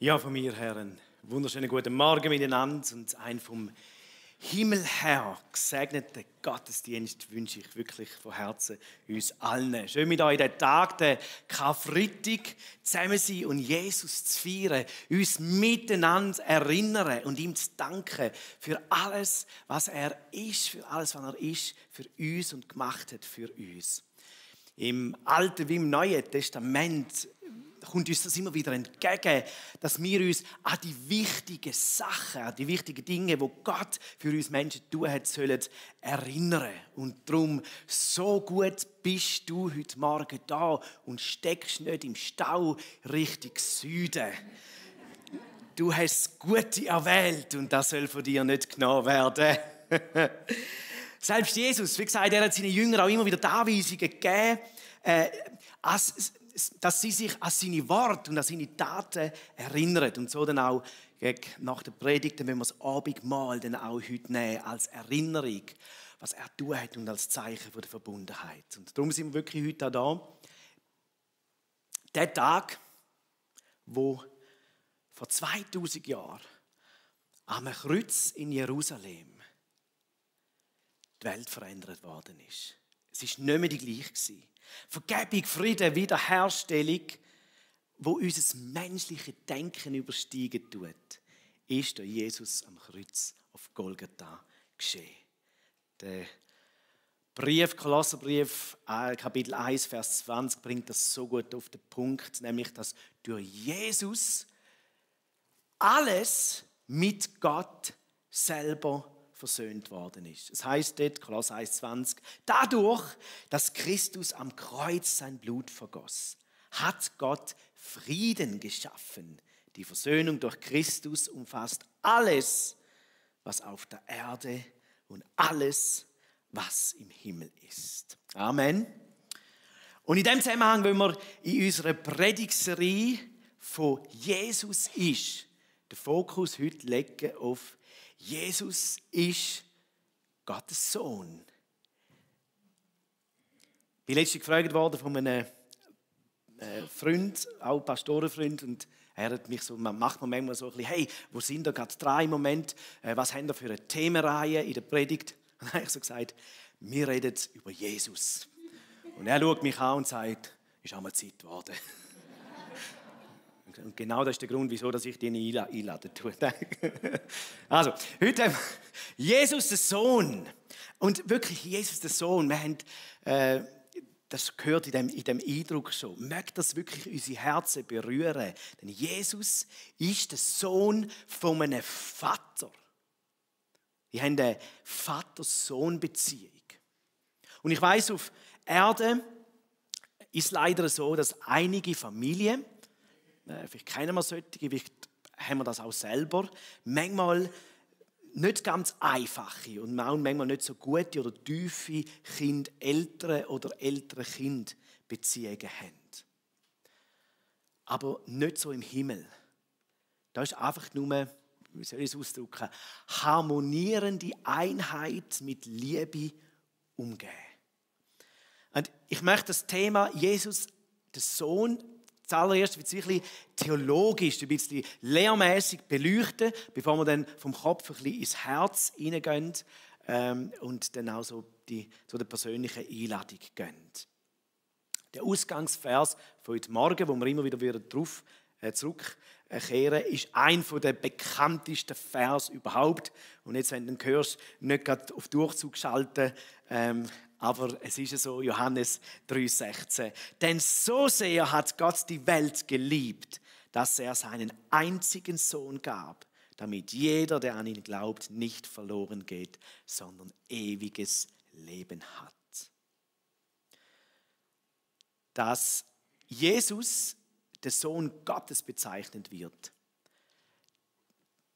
Ja, von mir her einen wunderschönen guten Morgen miteinander und einen vom Himmel her gesegneten Gottesdienst wünsche ich wirklich von Herzen uns allen. Schön mit euch den Tag, den Karfreitag, zusammen sein und Jesus zu feiern, uns miteinander erinnern und ihm zu danken für alles, was er ist, für alles, was er ist, für uns und gemacht hat für uns. Im Alten wie im Neuen Testament kommt uns das immer wieder entgegen, dass wir uns an die wichtigen Sachen, an die wichtigen Dinge, die Gott für uns Menschen tun hat, sollen erinnern. Und darum, so gut bist du heute Morgen da und steckst nicht im Stau Richtung Süden. Du hast das Gute erwählt und das soll von dir nicht genommen werden. Selbst Jesus, wie gesagt, er hat seinen Jüngern auch immer wieder die Anweisungen gegeben, dass sie sich an seine Worte und an seine Taten erinnern. Und so dann auch nach der Predigt, wenn wir das Abendmahl dann auch heute nehmen, als Erinnerung, was er tun hat und als Zeichen der Verbundenheit. Und darum sind wir wirklich heute auch da. Der Tag, wo vor 2000 Jahren am Kreuz in Jerusalem die Welt verändert worden ist. Es war nicht mehr die gleiche. Vergebung, Frieden, Wiederherstellung, wo unser menschliches Denken übersteigen tut, ist durch Jesus am Kreuz auf Golgatha geschehen. Der Brief, Kolosserbrief, Kapitel 1, Vers 20, bringt das so gut auf den Punkt, nämlich, dass durch Jesus alles mit Gott selber versöhnt worden ist. Es heißt dort, Kolosser 1,20, dadurch, dass Christus am Kreuz sein Blut vergoss, hat Gott Frieden geschaffen. Die Versöhnung durch Christus umfasst alles, was auf der Erde und alles, was im Himmel ist. Amen. Und in diesem Zusammenhang wollen wir in unserer Predigtserie von Jesus ist den Fokus heute legen auf Jesus ist Gottes Sohn. Ich bin letztens gefragt worden von einem Freund, auch Pastorenfreund, und er hat mich so, macht man manchmal so ein bisschen, hey, wo sind da gerade 3 im Moment, was haben wir für eine Themenreihe in der Predigt? Und dann habe ich so gesagt, wir reden über Jesus. Und er schaut mich an und sagt, ist auch mal Zeit geworden. Und genau das ist der Grund, wieso ich dich einladen tue. Also, heute Jesus der Sohn. Und wirklich Jesus der Sohn. Wir haben, das gehört in dem Eindruck schon. Möge das wirklich unsere Herzen berühren. Denn Jesus ist der Sohn von einem Vater. Wir haben eine Vater-Sohn-Beziehung. Und ich weiss, auf Erde ist es leider so, dass einige Familien, vielleicht kennen wir solche, vielleicht haben wir das auch selber, manchmal nicht ganz einfache und manchmal nicht so gute oder tiefe Eltern- oder Eltern-Kind-Beziehungen haben. Aber nicht so im Himmel. Da ist einfach nur, wie soll ich es ausdrücken, harmonierende Einheit mit Liebe umgehen. Und ich möchte das Thema Jesus, der Sohn, zuallererst wird es wirklich theologisch, ein bisschen lehrmäßig beleuchten, bevor wir dann vom Kopf ein bisschen ins Herz hineingehen und dann auch so zu der persönlichen Einladung gehen. Der Ausgangsvers von heute Morgen, wo wir immer wieder darauf zurückkehren, ist ein der bekanntesten Vers überhaupt. Und jetzt, wenn du den hörst, nicht gerade auf Durchzug schalten, aber es ist ja so, Johannes 3,16. Denn so sehr hat Gott die Welt geliebt, dass er seinen einzigen Sohn gab, damit jeder, der an ihn glaubt, nicht verloren geht, sondern ewiges Leben hat. Dass Jesus der Sohn Gottes bezeichnet wird,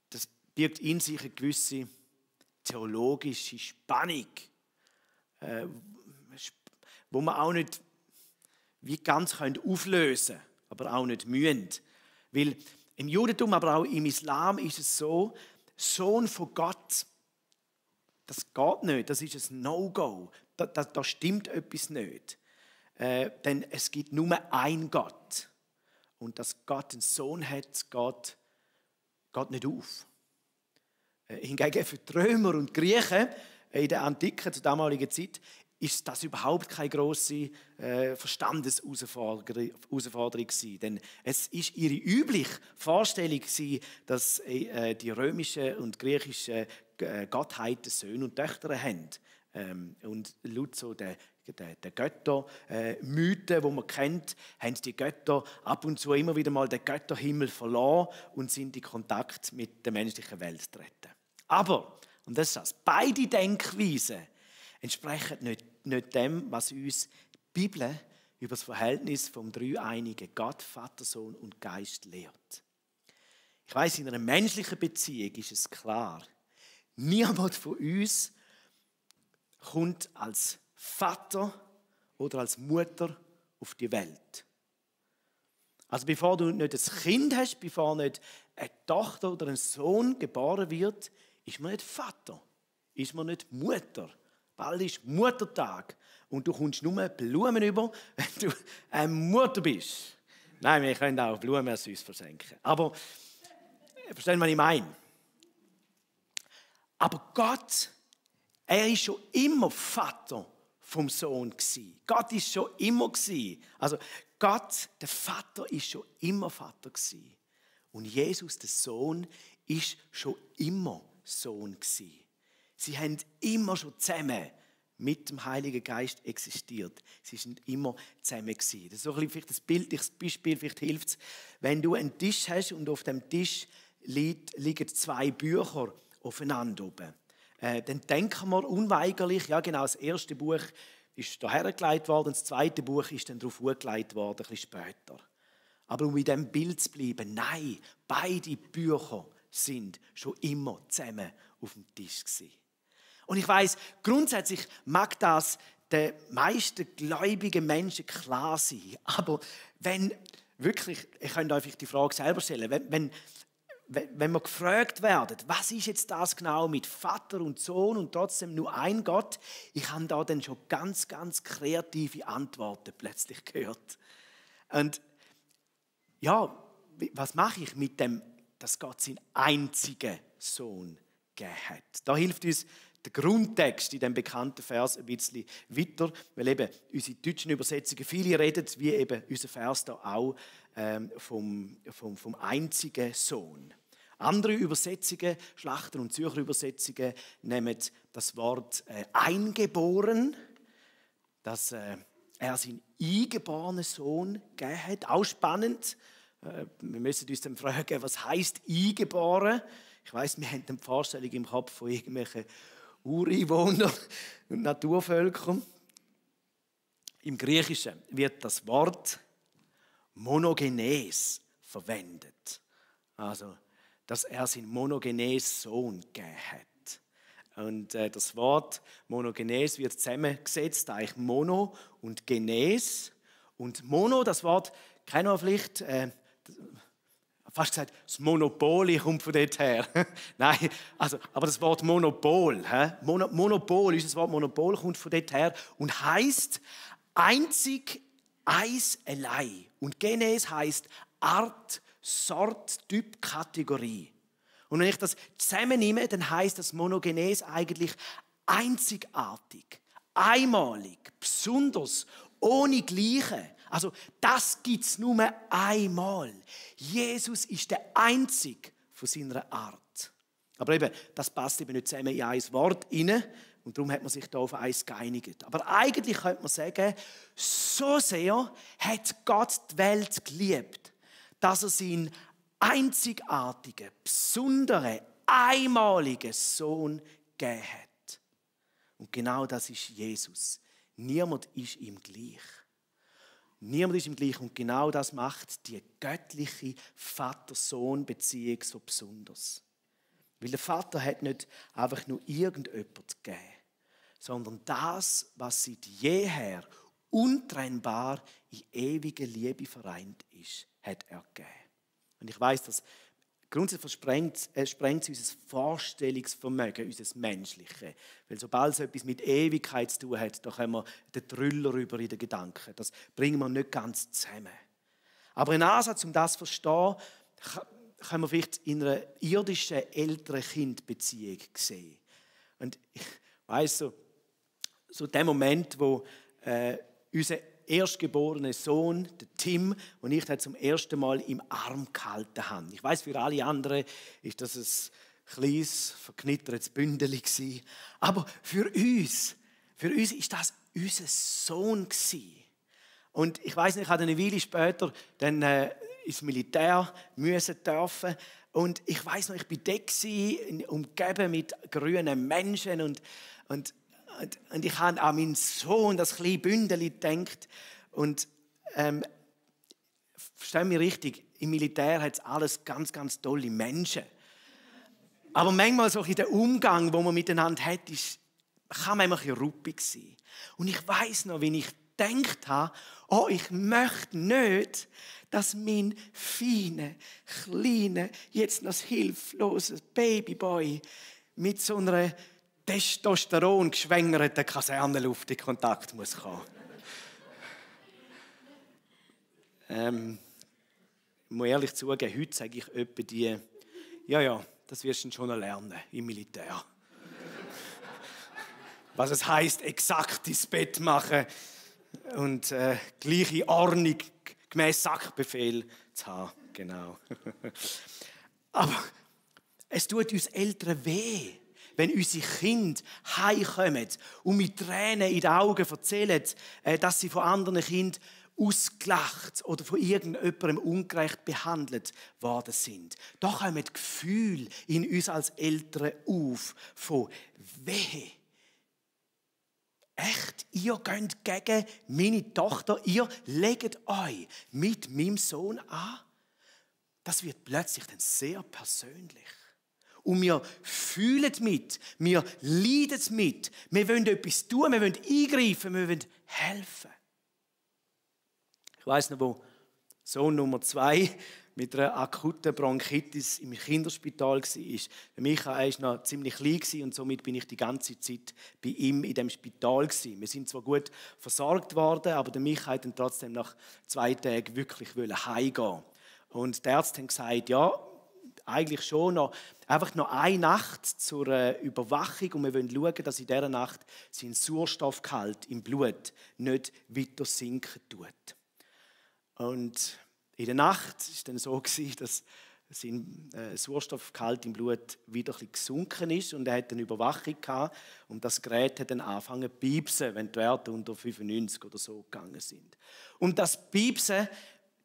das birgt in sich eine gewisse theologische Spannung, wo man auch nicht wie ganz auflösen können, aber auch nicht müssen. Weil im Judentum, aber auch im Islam ist es so, Sohn von Gott, das geht nicht, das ist ein No-Go, da stimmt etwas nicht. Denn es gibt nur einen Gott. und dass Gott einen Sohn hat, geht nicht auf. Hingegen für die Römer und Griechen in der Antike, zur damaligen Zeit, ist das überhaupt keine grosse Verstandensherausforderung gewesen. Denn es ist ihre übliche Vorstellung gewesen, dass die römischen und griechischen Gottheiten Söhne und Töchter haben. Und laut so der Göttermythen, die man kennt, haben die Götter ab und zu immer wieder mal den Götterhimmel verloren und sind in Kontakt mit der menschlichen Welt getreten. Aber, und das ist das, beide Denkweisen entsprechen nicht dem, was uns die Bibel über das Verhältnis vom dreieinigen Gott, Vater, Sohn und Geist lehrt. Ich weiss, in einer menschlichen Beziehung ist es klar, niemand von uns kommt als Vater oder als Mutter auf die Welt. Also bevor du nicht ein Kind hast, bevor nicht eine Tochter oder ein Sohn geboren wird, ist man nicht Vater, ist man nicht Mutter. Bald ist Muttertag und du kommst nur Blumen über, wenn du eine Mutter bist. Nein, wir können auch Blumen an uns verschenken. Aber, verstehen, was ich meine? Aber Gott, er ist schon immer Vater vom Sohn gewesen. Gott ist schon immer gewesen. Also Gott, der Vater, ist schon immer Vater gewesen. Und Jesus, der Sohn, ist schon immer Sohn gewesen. Sie haben immer schon zusammen mit dem Heiligen Geist existiert. Sie sind immer zusammen gewesen. Das ist so ein bisschen ein bildliches Beispiel, vielleicht hilft es, wenn du einen Tisch hast und auf dem Tisch liegen zwei Bücher aufeinander oben. Dann denken wir unweigerlich, ja genau, das erste Buch ist daher gelegt worden, das zweite Buch ist dann darauf gelegt worden, ein bisschen später. Aber um in diesem Bild zu bleiben, nein, beide Bücher sind schon immer zusammen auf dem Tisch gewesen. Und ich weiss, grundsätzlich mag das den meisten gläubigen Menschen klar sein. Aber wenn wirklich, ich könnte euch die Frage selber stellen, wenn wir gefragt werden, was ist jetzt das genau mit Vater und Sohn und trotzdem nur ein Gott, ich habe da dann schon ganz, ganz kreative Antworten plötzlich gehört. Und ja, was mache ich mit dem, dass Gott seinen einzigen Sohn gegeben hat? Da hilft uns der Grundtext in dem bekannten Vers ein bisschen weiter, weil eben unsere deutschen Übersetzungen, viele reden, wie eben unser Vers da auch, vom einzigen Sohn. Andere Übersetzungen, Schlachter- und Zürcher Übersetzungen, nehmen das Wort eingeboren, dass er seinen eingeborenen Sohn gegeben hat. Auch spannend. Wir müssen uns dann fragen, was heisst eingeboren? Ich weiss, wir haben eine Vorstellung im Kopf von irgendwelchen Ureinwohnern und Naturvölkern. Im Griechischen wird das Wort monogenes verwendet. Also, dass er seinen monogenes Sohn gegeben hat. Und das Wort monogenes wird zusammengesetzt, eigentlich mono und genes. Und mono, das Wort kennen wir vielleicht, fast gesagt, das Monopol kommt von dort her. Nein, also, aber das Wort Monopol, Monopol, unser Wort Monopol kommt von dort her und heisst einzig, eins, allein. Und Genes heisst Art, Sort, Typ, Kategorie. Und wenn ich das zusammennehme, dann heisst das Monogenes eigentlich einzigartig, einmalig, besonders, ohne Gleiche. Also das gibt es nur einmal. Jesus ist der Einzige von seiner Art. Aber eben, das passt eben nicht zusammen in ein Wort rein. Und darum hat man sich da auf eins geeinigt. Aber eigentlich könnte man sagen, so sehr hat Gott die Welt geliebt, dass er seinen einzigartigen, besonderen, einmaligen Sohn gegeben hat. Und genau das ist Jesus. Niemand ist ihm gleich. Niemand ist ihm gleich und genau das macht die göttliche Vater-Sohn-Beziehung so besonders. Weil der Vater hat nicht einfach nur irgendjemand gegeben, sondern das, was seit jeher untrennbar in ewiger Liebe vereint ist, hat er gegeben. Und ich weiss, dass grundsätzlich sprengt es unser Vorstellungsvermögen, unser Menschliche. Weil sobald es etwas mit Ewigkeit zu tun hat, da kommen wir den Trüller über in den Gedanken. Das bringen wir nicht ganz zusammen. Aber ein Ansatz, um das zu verstehen, können wir vielleicht in einer irdischen Eltern-Kind-Beziehung sehen. Und ich weiss so der Moment, wo unser erstgeborener Sohn, der Tim, und ich den zum ersten Mal im Arm gehalten haben. Ich weiss, für alle anderen ist das ein kleines, verknittertes Bündeli gewesen. Aber für uns ist das unser Sohn gewesen. Und ich weiss nicht, ich hatte eine Weile später dann ins Militär müssen dürfen. Und ich weiss noch, ich war dort, umgeben mit grünen Menschen. Und ich habe an meinen Sohn, das kleine Bündeli, gedacht. Und versteh mich richtig, im Militär hat es alles ganz, ganz tolle Menschen. Aber manchmal so in der Umgang, wo man miteinander hat, kann man ein bisschen ruppig sein. Und ich weiss noch, wie ich gedacht habe, oh, ich möchte nicht, dass mein feiner, kleiner, jetzt noch hilfloser Babyboy mit so einer Testosteron geschwängerten Kasernenluft in Kontakt muss kommen. Ich muss ehrlich zugeben, heute sage ich etwa die, ja, das wirst du schon noch lernen im Militär. Was es heisst, exakt ins Bett machen und gleiche Ordnung gemäß Sackbefehl zu haben. Genau. Aber es tut uns Eltern weh, wenn unsere Kinder heimkommen und mit Tränen in den Augen erzählen, dass sie von anderen Kindern ausgelacht oder von irgendjemandem ungerecht behandelt worden sind. Da kommen Gefühle in uns als Eltern auf von Wehe. Echt, ihr geht gegen meine Tochter, ihr legt euch mit meinem Sohn an. Das wird plötzlich dann sehr persönlich. Und wir fühlen mit, wir leiden mit, wir wollen etwas tun, wir wollen eingreifen, wir wollen helfen. Ich weiss noch, wo Sohn Nummer 2 mit einer akuten Bronchitis im Kinderspital war. Micha war noch ziemlich klein und somit bin ich die ganze Zeit bei ihm in dem Spital. Wir sind zwar gut versorgt worden, aber der Micha wollte dann trotzdem nach 2 Tagen wirklich heimgehen. Und die Ärzte haben gesagt, ja, eigentlich schon noch, einfach noch eine Nacht zur Überwachung und wir wollen schauen, dass in dieser Nacht sein Sauerstoffgehalt im Blut nicht weiter sinken tut. Und in der Nacht war es dann so, dass sein Sauerstoffgehalt im Blut wieder ein bisschen gesunken ist und er hatte eine Überwachung gehabt und das Gerät hat dann angefangen zu piepsen, wenn die Werte unter 95 oder so gegangen sind. Und das Piepsen,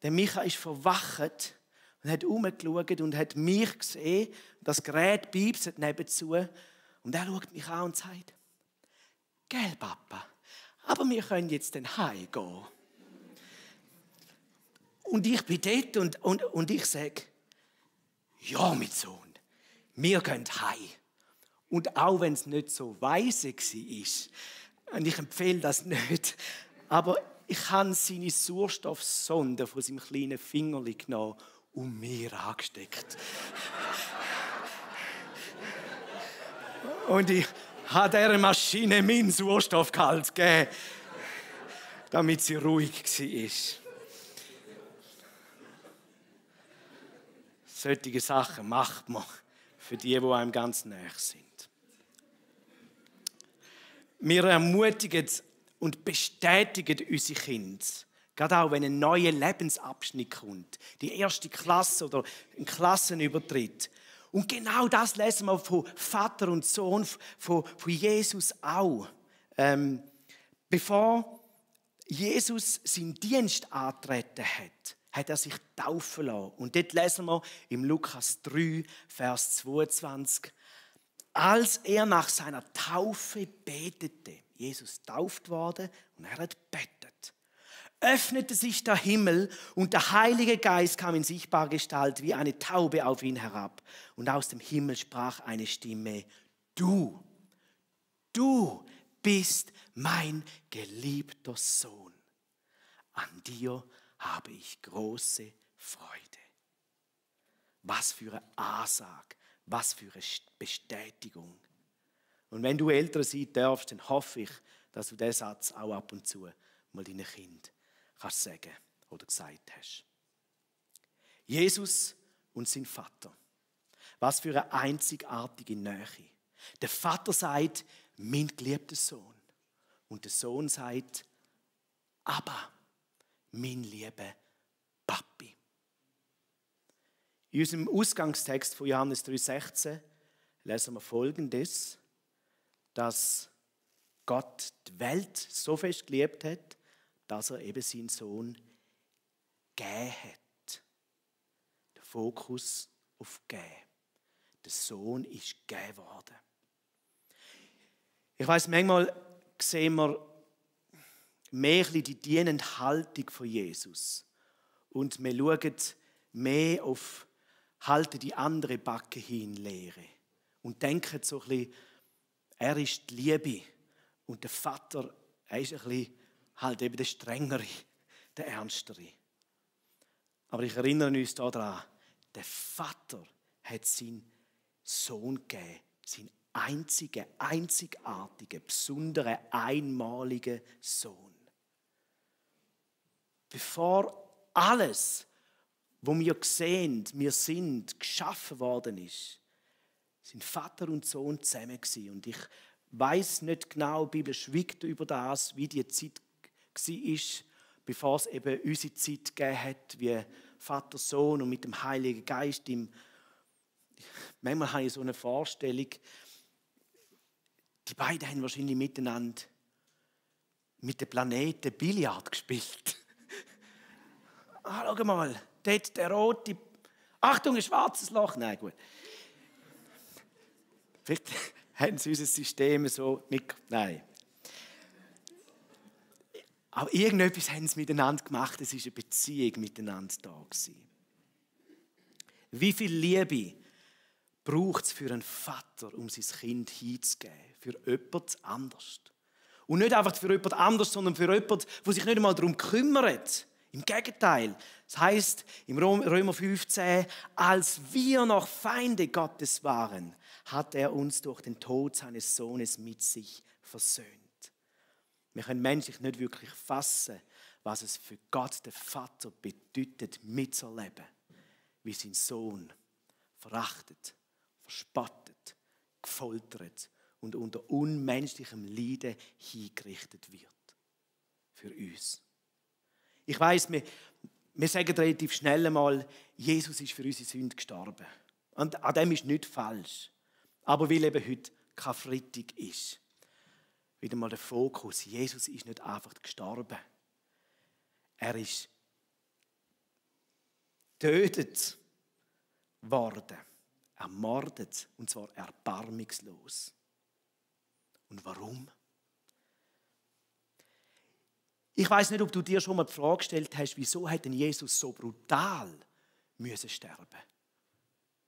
der Micha ist verwacht und hat herumgeschaut und hat mich gesehen. Das Gerät piepst nebenzu und er schaut mich an und sagt, «Gell, Papa, aber wir können jetzt dann heimgehen.» Und ich bin dort und ich sage, «Ja, mein Sohn, wir gehen heim.» Und auch wenn es nicht so weise war, und ich empfehle das nicht, aber ich habe seine Sauerstoffsonde von seinem kleinen Fingerli genommen und mir angesteckt. Und ich habe dieser Maschine meinen Sauerstoffgehalt gegeben, damit sie ruhig war. Solche Sachen macht man für die einem ganz nahe sind. Wir ermutigen und bestätigen unsere Kinder, gerade auch wenn ein neuer Lebensabschnitt kommt, die erste Klasse oder ein Klassenübertritt. Und genau das lesen wir von Vater und Sohn, von Jesus auch. Bevor Jesus seinen Dienst angetreten hat er sich taufen lassen. Und dort lesen wir im Lukas 3, Vers 22, als er nach seiner Taufe betete, Jesus tauft worden und er hat betet, öffnete sich der Himmel und der Heilige Geist kam in sichtbarer Gestalt wie eine Taube auf ihn herab. Und aus dem Himmel sprach eine Stimme, du bist mein geliebter Sohn. An dir habe ich große Freude. Was für eine Ansage, was für eine Bestätigung. Und wenn du Eltern sein darfst, dann hoffe ich, dass du diesen Satz auch ab und zu mal deinen Kindern kannst sagen oder gesagt hast. Jesus und sein Vater. Was für eine einzigartige Nähe. Der Vater sagt, mein geliebter Sohn. Und der Sohn sagt, aber mein lieber Papi. In unserem Ausgangstext von Johannes 3,16 lesen wir Folgendes, dass Gott die Welt so fest geliebt hat, dass er eben seinen Sohn gegeben hat. Der Fokus auf geben. Der Sohn ist gegeben worden. Ich weiss, manchmal sehen wir mehr die dienende Haltung von Jesus. Und wir schauen mehr auf halten die andere Backe hin, Lehre. Und denken so ein bisschen, er ist die Liebe. Und der Vater, er ist ein bisschen halt eben der Strengere, der Ernstere. Aber ich erinnere uns daran, der Vater hat seinen Sohn gegeben, seinen einzigartigen, besonderen, einmaligen Sohn. Bevor alles, was wir sehen, wir sind, geschaffen worden ist, sind Vater und Sohn zusammen gewesen. Und ich weiss nicht genau, die Bibel schweigt über das, wie die Zeit war, bevor es eben unsere Zeit gegeben hat, wie Vater, Sohn und mit dem Heiligen Geist. Manchmal habe ich so eine Vorstellung, die beiden haben wahrscheinlich miteinander mit den Planeten Billard gespielt. Schau mal, dort der rote. Achtung, ein schwarzes Loch. Nein, gut. Vielleicht haben sie unser System so mit. Nein. Aber irgendetwas haben sie miteinander gemacht. Es war eine Beziehung miteinander da gewesen. Wie viel Liebe braucht es für einen Vater, um sein Kind hinzugeben? Für jemand anders. Und nicht einfach für jemand anders, sondern für jemand, der sich nicht einmal darum kümmert. Im Gegenteil. Das heisst im Römer 15, als wir noch Feinde Gottes waren, hat er uns durch den Tod seines Sohnes mit sich versöhnt. Wir können menschlich nicht wirklich fassen, was es für Gott, den Vater, bedeutet, mitzuerleben, wie sein Sohn verachtet, verspottet, gefoltert und unter unmenschlichem Leiden hingerichtet wird. Für uns. Ich weiss, wir sagen relativ schnell einmal, Jesus ist für unsere Sünde gestorben. Und an dem ist nicht falsch. Aber weil eben heute Karfreitag ist, wieder mal der Fokus. Jesus ist nicht einfach gestorben. Er ist getötet worden, ermordet, und zwar erbarmungslos. Und warum? Ich weiß nicht, ob du dir schon mal die Frage gestellt hast, wieso hat denn Jesus so brutal müssen sterben?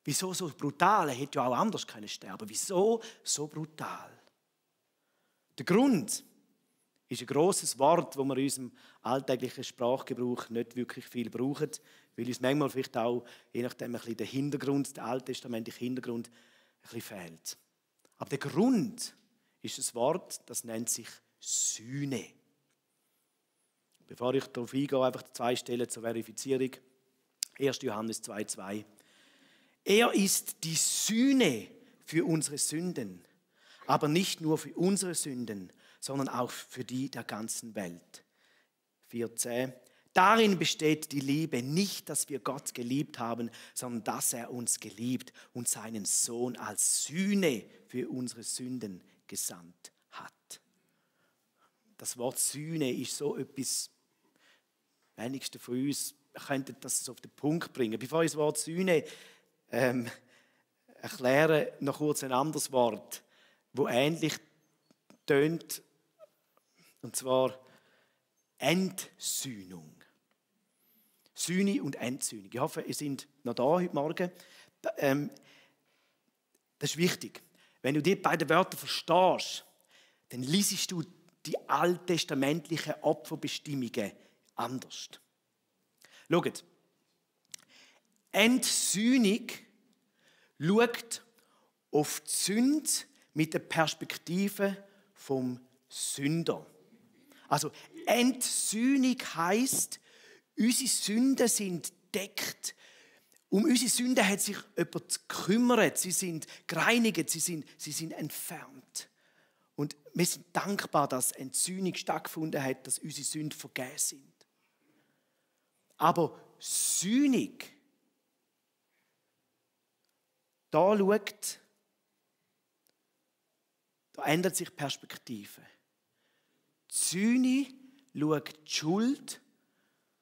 Wieso so brutal? Er hätte ja auch anders können sterben. Wieso so brutal? Der Grund ist ein grosses Wort, das wir in unserem alltäglichen Sprachgebrauch nicht wirklich viel brauchen, weil uns manchmal vielleicht auch, je nachdem, ein bisschen der Hintergrund, der alttestamentliche Hintergrund, ein bisschen fehlt. Aber der Grund ist ein Wort, das nennt sich Sühne. Bevor ich darauf eingehe, einfach 2 Stellen zur Verifizierung. 1. Johannes 2,2. Er ist die Sühne für unsere Sünden, aber nicht nur für unsere Sünden, sondern auch für die der ganzen Welt. 4,10. Darin besteht die Liebe, nicht, dass wir Gott geliebt haben, sondern dass er uns geliebt und seinen Sohn als Sühne für unsere Sünden gesandt hat. Das Wort Sühne ist so etwas, wenigsten von uns könnten das auf den Punkt bringen. Bevor ich das Wort Sühne erkläre, noch kurz ein anderes Wort, das ähnlich tönt, und zwar Entsühnung. Sühne und Entsühnung. Ich hoffe, ihr seid noch da heute Morgen. Das ist wichtig. Wenn du die beiden Wörter verstehst, dann liest du die alttestamentlichen Opferbestimmungen anders. Schaut, Entsühnung schaut auf die Sünde mit der Perspektive vom Sünder. Also Entsühnung heisst, unsere Sünden sind deckt Um unsere Sünden hat sich jemand gekümmert. Sie sind gereinigt, sie sind entfernt. Und wir sind dankbar, dass eine Sühnung stattgefunden hat, dass unsere Sünden vergeben sind. Aber Sühnung, da ändert sich die Perspektive. Die Sühne schaut die Schuld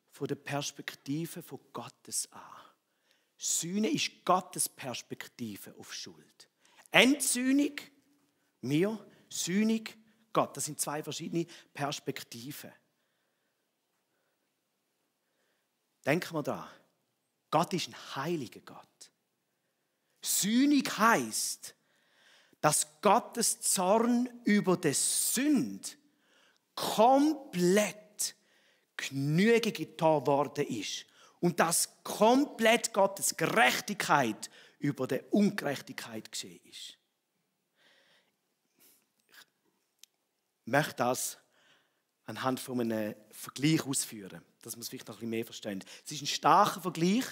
von der Perspektive von Gottes an. Sühne ist Gottes Perspektive auf Schuld. Entsühnung, mir, Sühnung, Gott. Das sind zwei verschiedene Perspektiven. Denken wir daran, Gott ist ein heiliger Gott. Sühnung heisst, dass Gottes Zorn über die Sünde komplett Genüge getan worden ist. Und dass komplett Gottes Gerechtigkeit über die Ungerechtigkeit geschehen ist. Ich möchte das anhand von einem Vergleich ausführen, dass wir es vielleicht noch ein bisschen mehr verstehen. Es ist ein starker Vergleich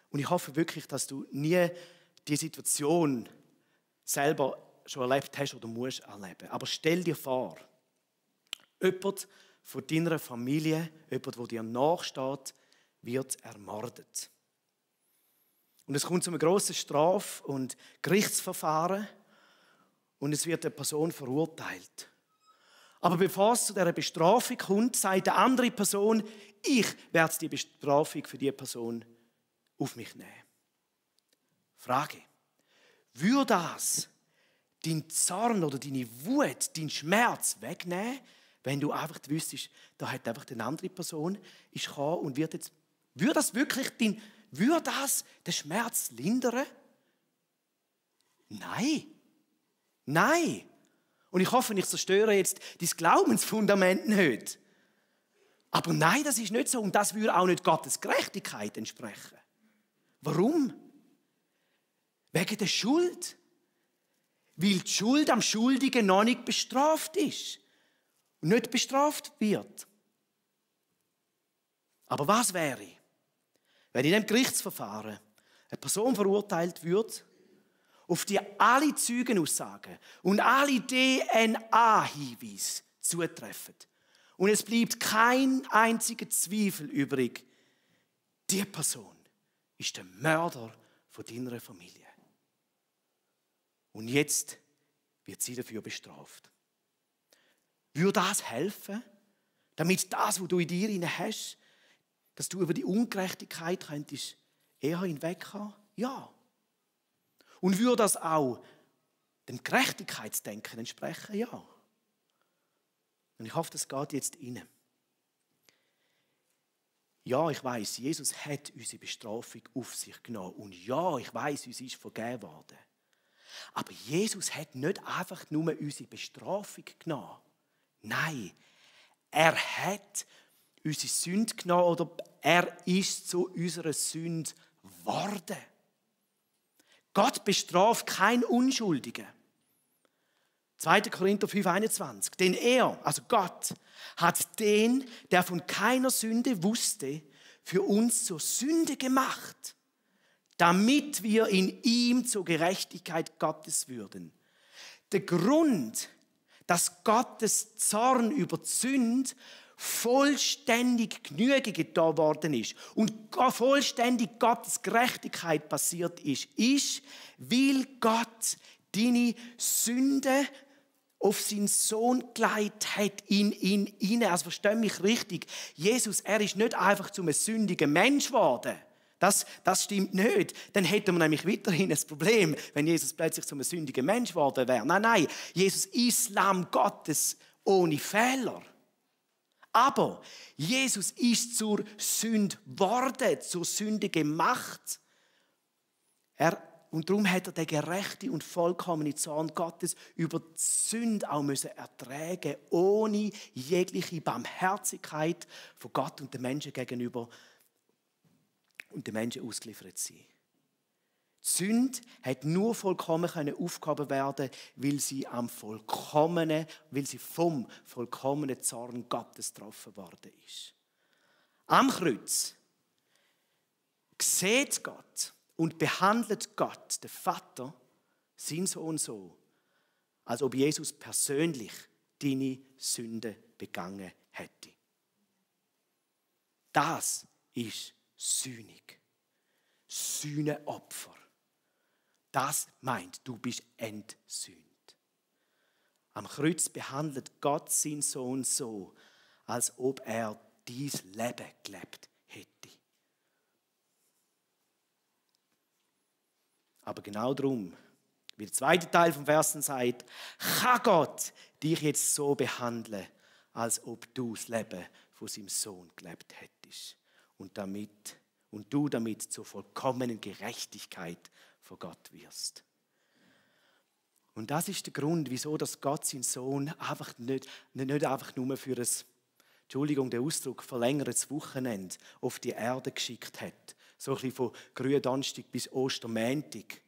und ich hoffe wirklich, dass du nie die Situation selber schon erlebt hast oder musst erleben. Aber stell dir vor, jemand von deiner Familie, jemand, der dir nachsteht, wird ermordet. Und es kommt zu einem grossen Straf- und Gerichtsverfahren und es wird eine Person verurteilt. Aber bevor es zu dieser Bestrafung kommt, sagt eine andere Person, ich werde die Bestrafung für diese Person auf mich nehmen. Frage, würde das deinen Zorn oder deine Wut, deinen Schmerz wegnehmen, wenn du einfach wüsstest, da hat einfach eine andere Person ist gekommen und wird jetzt, würde das den Schmerz lindern? Nein. Nein. Und ich hoffe, ich zerstöre jetzt dein Glaubensfundament nicht. Aber nein, das ist nicht so und das würde auch nicht Gottes Gerechtigkeit entsprechen. Warum? Wegen der Schuld. Weil die Schuld am Schuldigen noch nicht bestraft ist und nicht bestraft wird. Aber was wäre, wenn in diesem Gerichtsverfahren eine Person verurteilt wird, auf die alle Zeugenaussagen und alle DNA-Hinweise zutreffen und es bleibt kein einziger Zweifel übrig, die Person ist der Mörder von deiner Familie. Und jetzt wird sie dafür bestraft. Würde das helfen, damit das, was du in dir hast, dass du über die Ungerechtigkeit könntest eher hinwegkommen? Ja. Und würde das auch dem Gerechtigkeitsdenken entsprechen? Ja. Und ich hoffe, das geht jetzt rein. Ja, ich weiß, Jesus hat unsere Bestrafung auf sich genommen. Und ja, ich weiß, uns ist vergeben worden. Aber Jesus hat nicht einfach nur unsere Bestrafung genommen. Nein, er hat unsere Sünde genommen oder er ist zu unserer Sünde geworden. Gott bestraft keinen Unschuldigen. 2. Korinther 5,21. Denn er, also Gott, hat den, der von keiner Sünde wusste, für uns zur Sünde gemacht, damit wir in ihm zur Gerechtigkeit Gottes würden. Der Grund, dass Gottes Zorn über die Sünde vollständig Genüge getan worden ist und vollständig Gottes Gerechtigkeit passiert ist, weil Gott deine Sünde auf seinen Sohn gelegt hat, in ihn hinein. Also versteh mich richtig. Jesus, er ist nicht einfach zum sündigen Mensch geworden. Das stimmt nicht. Dann hätten wir nämlich weiterhin ein Problem, wenn Jesus plötzlich zum sündigen Mensch geworden wäre. Nein. Jesus ist Lamm Gottes ohne Fehler. Aber Jesus ist zur Sünde geworden, zur Sünde gemacht. Und darum hat er den gerechten und vollkommenen Zorn Gottes über die Sünde auch ertragen müssen, ohne jegliche Barmherzigkeit von Gott und den Menschen gegenüber und den Menschen ausgeliefert sein. Die Sünde hat nur vollkommen aufgehoben werden, weil sie vom vollkommenen Zorn Gottes getroffen worden ist. Am Kreuz sieht Gott und behandelt Gott, den Vater, seinen Sohn so, als ob Jesus persönlich deine Sünde begangen hätte. Das ist Sühnig. Sühneopfer. Das meint, du bist entsühnt. Am Kreuz behandelt Gott seinen Sohn so, als ob er dies Leben gelebt hätte. Aber genau darum, wie der zweite Teil vom Versen sagt, kann Gott dich jetzt so behandeln, als ob du das Leben von seinem Sohn gelebt hättest. Und du damit zur vollkommenen Gerechtigkeit vor Gott wirst. Und das ist der Grund, wieso dass Gott seinen Sohn einfach nicht einfach nur für ein, Entschuldigung, der Ausdruck, verlängertes Wochenende auf die Erde geschickt hat. So ein bisschen von Gründonnerstag bis Ostermontag.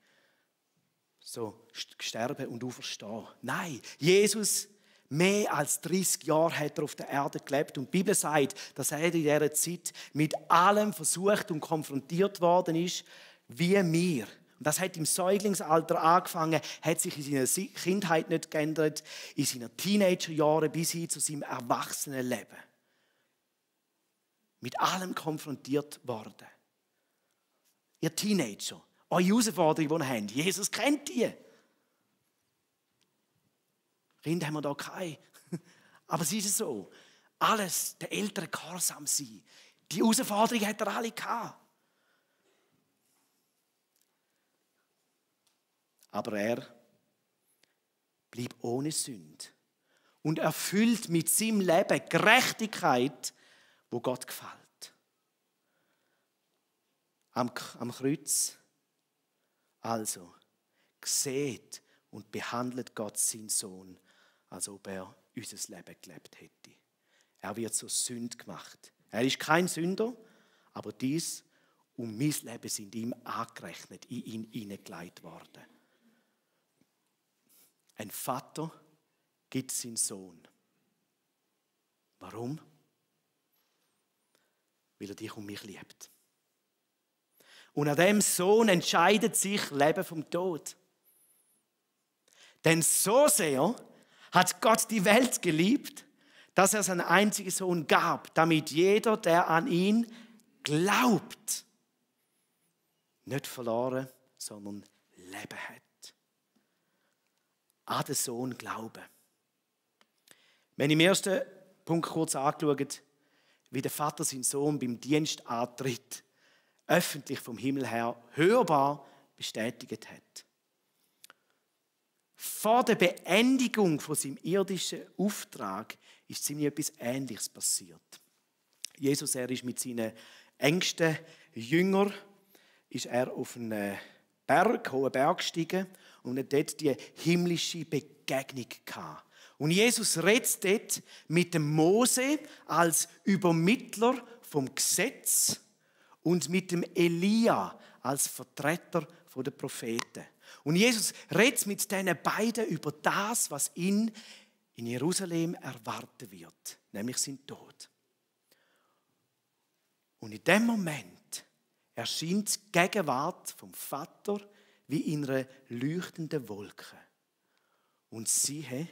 So sterben und auferstehen. Nein, Jesus, mehr als 30 Jahre hat er auf der Erde gelebt. Und die Bibel sagt, dass er in dieser Zeit mit allem versucht und konfrontiert worden ist, wie wir. Und das hat im Säuglingsalter angefangen, hat sich in seiner Kindheit nicht geändert, in seinen Teenagerjahren bis hin zu seinem Erwachsenenleben. Mit allem konfrontiert worden. Ihr Teenager, eure Herausforderungen, die ihr habt, Jesus kennt die. Kinder haben wir da keine. Aber es ist so. Alles, der Eltern gehorsam sein. Die Herausforderungen hat er alle gehabt. Aber er blieb ohne Sünde und erfüllt mit seinem Leben Gerechtigkeit, wo Gott gefällt. Am Kreuz also sieht und behandelt Gott seinen Sohn, als ob er unser Leben gelebt hätte. Er wird zur Sünde gemacht. Er ist kein Sünder, aber dies und mein Leben sind ihm angerechnet, in ihn hineingelegt worden. Ein Vater gibt seinen Sohn. Warum? Weil er dich und mich liebt. Und an dem Sohn entscheidet sich Leben vom Tod. Denn so sehr hat Gott die Welt geliebt, dass er seinen einzigen Sohn gab, damit jeder, der an ihn glaubt, nicht verloren, sondern Leben hat. An den Sohn glauben. Wenn im ersten Punkt kurz angeschaut, wie der Vater seinen Sohn beim Dienst antritt, öffentlich vom Himmel her hörbar bestätigt hat. Vor der Beendigung von seinem irdischen Auftrag ist ziemlich etwas Ähnliches passiert. Jesus, er ist mit seinen engsten Jüngern auf einen hohen Berg gestiegen und hat dort die himmlische Begegnung gehabt. Und Jesus redet dort mit dem Mose als Übermittler vom Gesetz und mit dem Elia als Vertreter der Propheten. Und Jesus redet mit diesen beiden über das, was ihn in Jerusalem erwarten wird, nämlich sein Tod. Und in dem Moment erscheint die Gegenwart vom Vater wie in einer leuchtenden Wolke. Und siehe,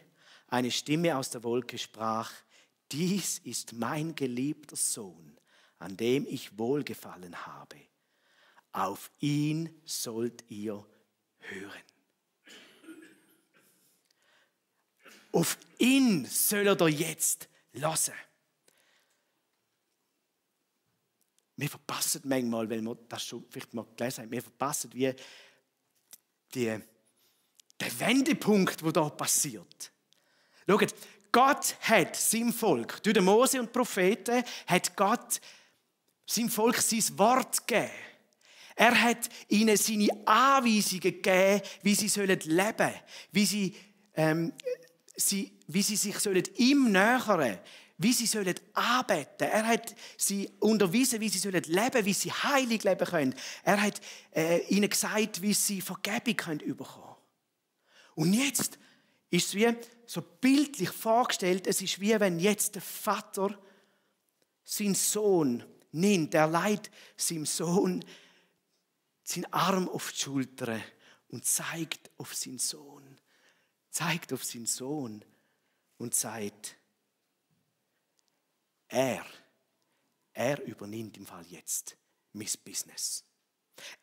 eine Stimme aus der Wolke sprach: Dies ist mein geliebter Sohn, an dem ich Wohlgefallen habe. Auf ihn sollt ihr hören. Auf ihn sollt ihr jetzt hören. Wir verpassen manchmal, weil wir das schon vielleicht mal gelesen haben, wir verpassen wie der Wendepunkt, der da passiert. Schaut, Gott hat seinem Volk, durch den Mose und die Propheten, hat Gott seinem Volk sein Wort gegeben. Er hat ihnen seine Anweisungen gegeben, wie sie leben sollen, wie sie sich ihm nähern sollen, wie sie anbeten sollen. Er hat sie unterwiesen, wie sie leben sollen, wie sie heilig leben können. Er hat ihnen gesagt, wie sie Vergebung bekommen können. Und jetzt ist es wie so bildlich vorgestellt, es ist wie wenn jetzt der Vater seinen Sohn nimmt. Er leiht seinem Sohn seinen Arm auf die Schulter und zeigt auf seinen Sohn. Zeigt auf seinen Sohn und sagt, er übernimmt im Fall jetzt mein Business.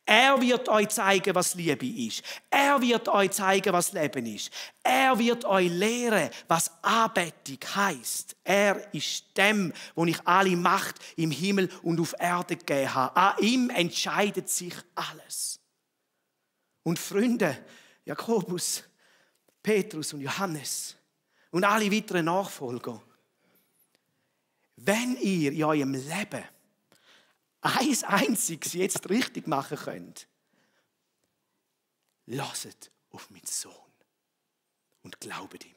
Er wird euch zeigen, was Liebe ist. Er wird euch zeigen, was Leben ist. Er wird euch lehren, was Anbetung heisst. Er ist dem, wo ich alle Macht im Himmel und auf Erde gegeben habe. An ihm entscheidet sich alles. Und Freunde, Jakobus, Petrus und Johannes und alle weiteren Nachfolger, wenn ihr in eurem Leben eins einziges jetzt richtig machen könnt, lasst auf meinen Sohn und glaubet ihm.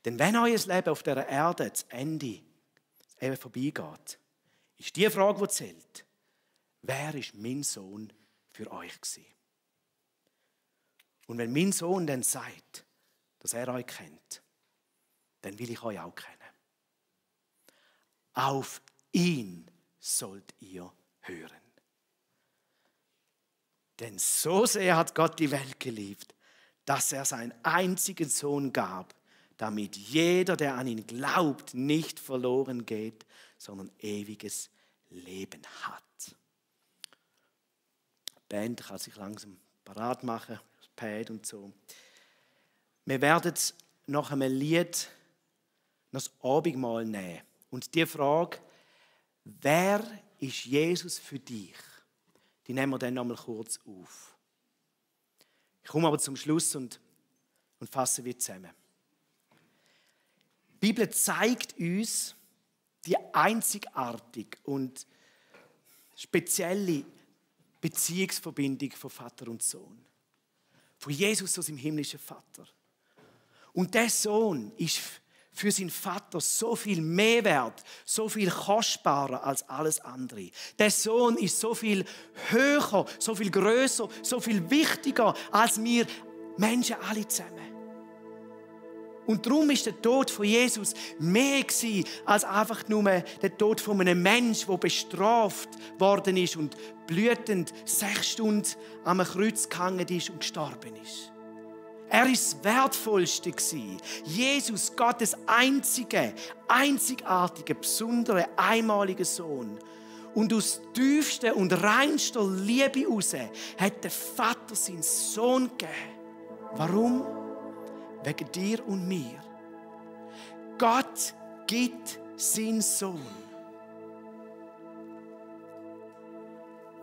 Denn wenn euer Leben auf dieser Erde zu Ende eben vorbeigeht, ist die Frage, die zählt, wer ist mein Sohn für euch gewesen? Und wenn mein Sohn dann sagt, dass er euch kennt, dann will ich euch auch kennen. Auf ihn sollt ihr hören. Denn so sehr hat Gott die Welt geliebt, dass er seinen einzigen Sohn gab, damit jeder, der an ihn glaubt, nicht verloren geht, sondern ewiges Leben hat. Die Band kann sich langsam parat machen, das Pad und so. Wir werden nach einem Lied noch das Abendmahl nehmen. Und die Frage, wer ist Jesus für dich? Die nehmen wir dann noch mal kurz auf. Ich komme aber zum Schluss und fasse wieder zusammen. Die Bibel zeigt uns die einzigartige und spezielle Beziehungsverbindung von Vater und Sohn. Von Jesus zu seinem himmlischen Vater. Und der Sohn ist für seinen Vater so viel mehr wert, so viel kostbarer als alles andere. Der Sohn ist so viel höher, so viel größer, so viel wichtiger als wir Menschen alle zusammen. Und darum ist der Tod von Jesus mehr gewesen, als einfach nur der Tod von einem Menschen, der bestraft worden ist und blütend 6 Stunden am Kreuz gehangen ist und gestorben ist. Er war das Wertvollste. Jesus, Gottes einzigartige, besondere, einmalige Sohn. Und aus tiefster und reinster Liebe heraus hat der Vater seinen Sohn gegeben. Warum? Wegen dir und mir. Gott gibt seinen Sohn,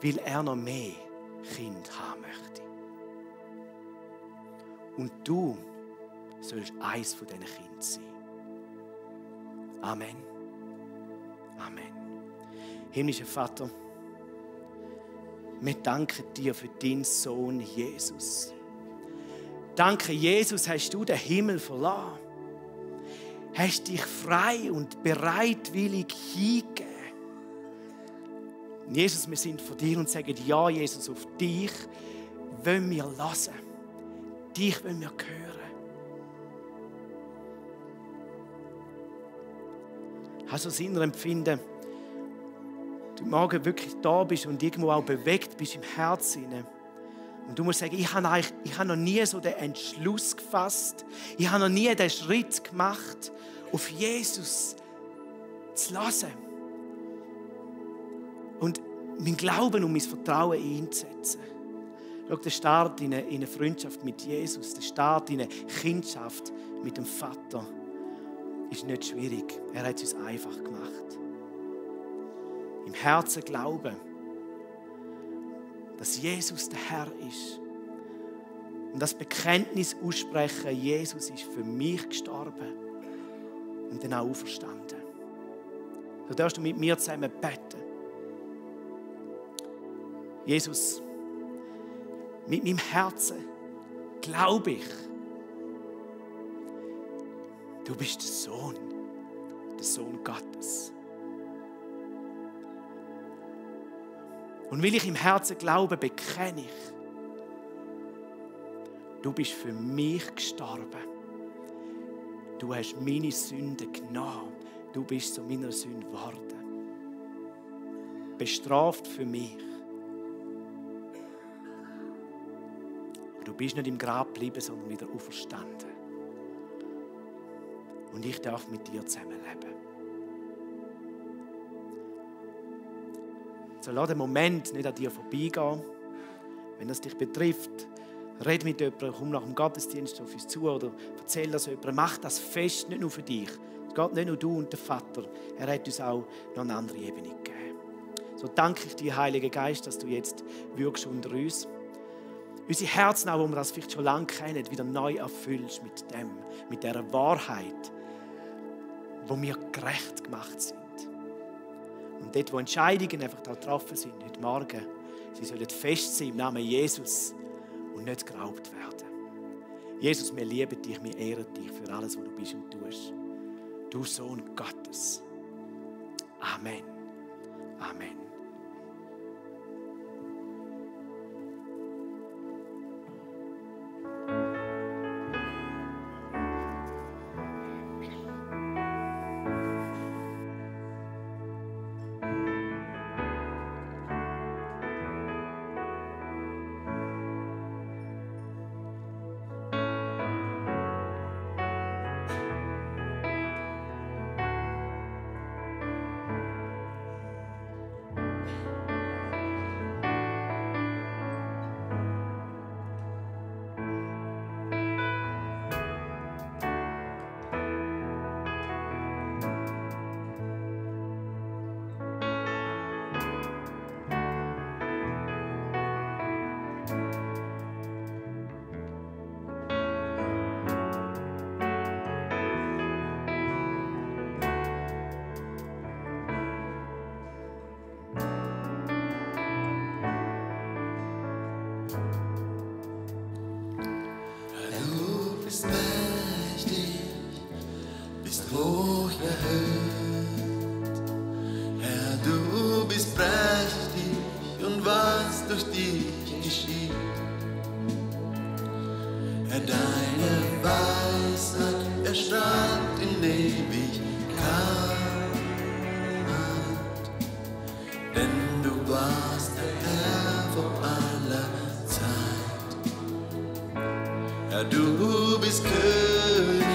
weil er noch mehr Kinder haben möchte. Und du sollst eins von diesen Kindern sein. Amen. Amen. Himmlischer Vater, wir danken dir für deinen Sohn Jesus. Danke, Jesus, hast du den Himmel verlassen. Hast dich frei und bereitwillig hingegeben. Jesus, wir sind vor dir und sagen, ja, Jesus, auf dich wollen wir hören. Dich wollen wir hören. Hast du das innere Empfinden, du morgen wirklich da bist und irgendwo auch bewegt bist im Herzen? Und du musst sagen, ich habe noch nie so den Entschluss gefasst. Ich habe noch nie den Schritt gemacht, auf Jesus zu hören. Und mein Glauben und mein Vertrauen einzusetzen. Schau, der Start in eine Freundschaft mit Jesus, der Start in eine Kindschaft mit dem Vater ist nicht schwierig. Er hat es uns einfach gemacht. Im Herzen glauben, dass Jesus der Herr ist. Und das Bekenntnis aussprechen, Jesus ist für mich gestorben und dann auch auferstanden. So darfst du mit mir zusammen beten. Jesus, mit meinem Herzen glaube ich, du bist der Sohn Gottes. Und weil ich im Herzen glaube, bekenne ich, du bist für mich gestorben. Du hast meine Sünden genommen. Du bist zu meiner Sünde geworden. Bestraft für mich. Du bist nicht im Grab geblieben, sondern wieder auferstanden. Und ich darf mit dir zusammenleben. So lass den Moment nicht an dir vorbeigehen. Wenn das dich betrifft, red mit jemandem, komm nach dem Gottesdienst auf uns zu oder erzähl das jemandem. Mach das fest, nicht nur für dich. Es geht nicht nur du und der Vater. Er hat uns auch noch eine andere Ebene gegeben. So danke ich dir, Heiliger Geist, dass du jetzt wirkst unter uns. Unsere Herzen, auch wo wir das vielleicht schon lange kennen, wieder neu erfüllst mit dieser Wahrheit, wo wir gerecht gemacht sind. Und dort, wo Entscheidungen einfach da getroffen sind, heute Morgen, sie sollen fest sein im Namen Jesus und nicht geraubt werden. Jesus, wir lieben dich, wir ehren dich für alles, was du bist und tust. Du Sohn Gottes. Amen. Amen. hoch erhöht. Herr, du bist prächtig und was durch dich geschieht. Herr, deine Weisheit erstrahlt in Ewigkeit, denn du warst der Herr vor aller Zeit. Herr, du bist König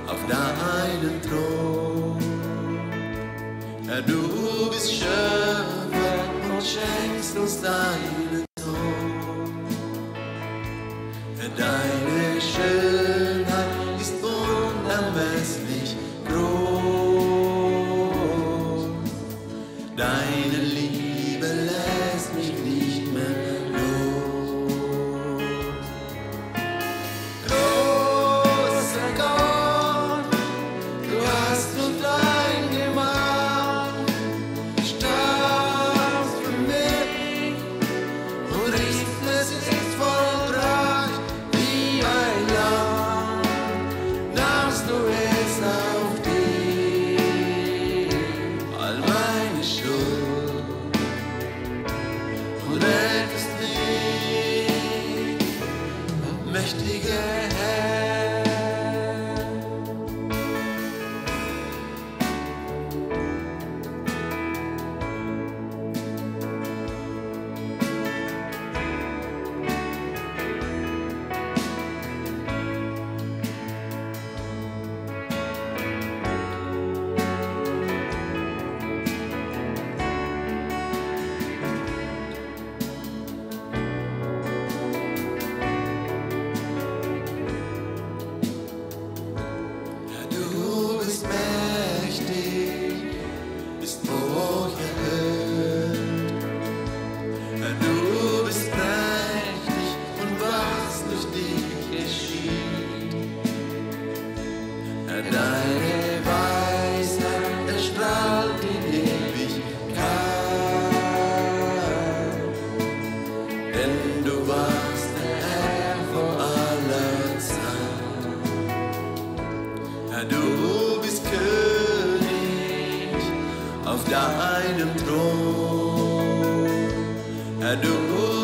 auf deinem Thron. Herr, du bist Schöpfer und schenkst uns deinen Sohn. Herr, deine Schönheit ist unermesslich groß. Deine Liebe lässt mich nicht mehr los. Großer Gott, du hast uns dein gemacht, starb für mich und rief, es ist vollbracht, wie ein Lamm, nahmst du es auf dich, all meine Schuld, und rettest mich, mächtiger Herr. Herr, du bist mächtig, bist hoch erhöht. Herr, du bist prächtig und was durch dich geschieht. Herr, deine Weisheit erstrahlt in Ewigkeit, denn du warst der Herr vor aller Zeit. Herr, du bist König auf deinem Thron. Herr, du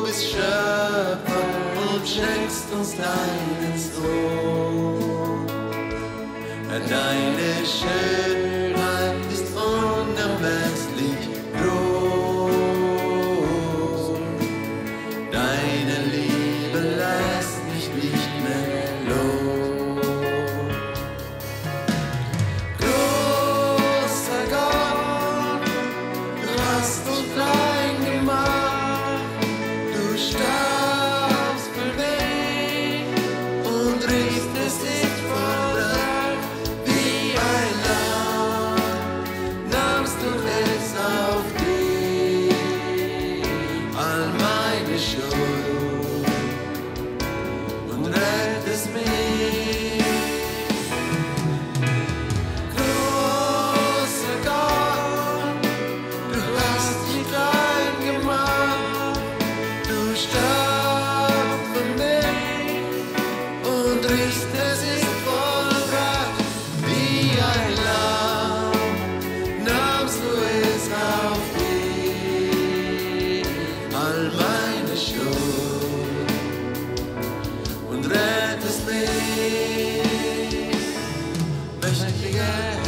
bist Schöpfer und schenkst uns deinen Sohn. Herr, deine Schönheit ist unermesslich groß. Deine Liebe Liebe lässt mich nicht mehr los. Großer Gott, du hast uns klein gemacht, du starbst für mich und richtest dich vollbracht wie ein Lamm, nahmst du es auf dich, all meine Schuld und rettest mich. Großer Gott, du hast dich klein gemacht, du starbst für mich und richtest es vollbracht wie ein Lamm, nahmst du es auf dich, all meine Schuld und rettest mich. Mächtiger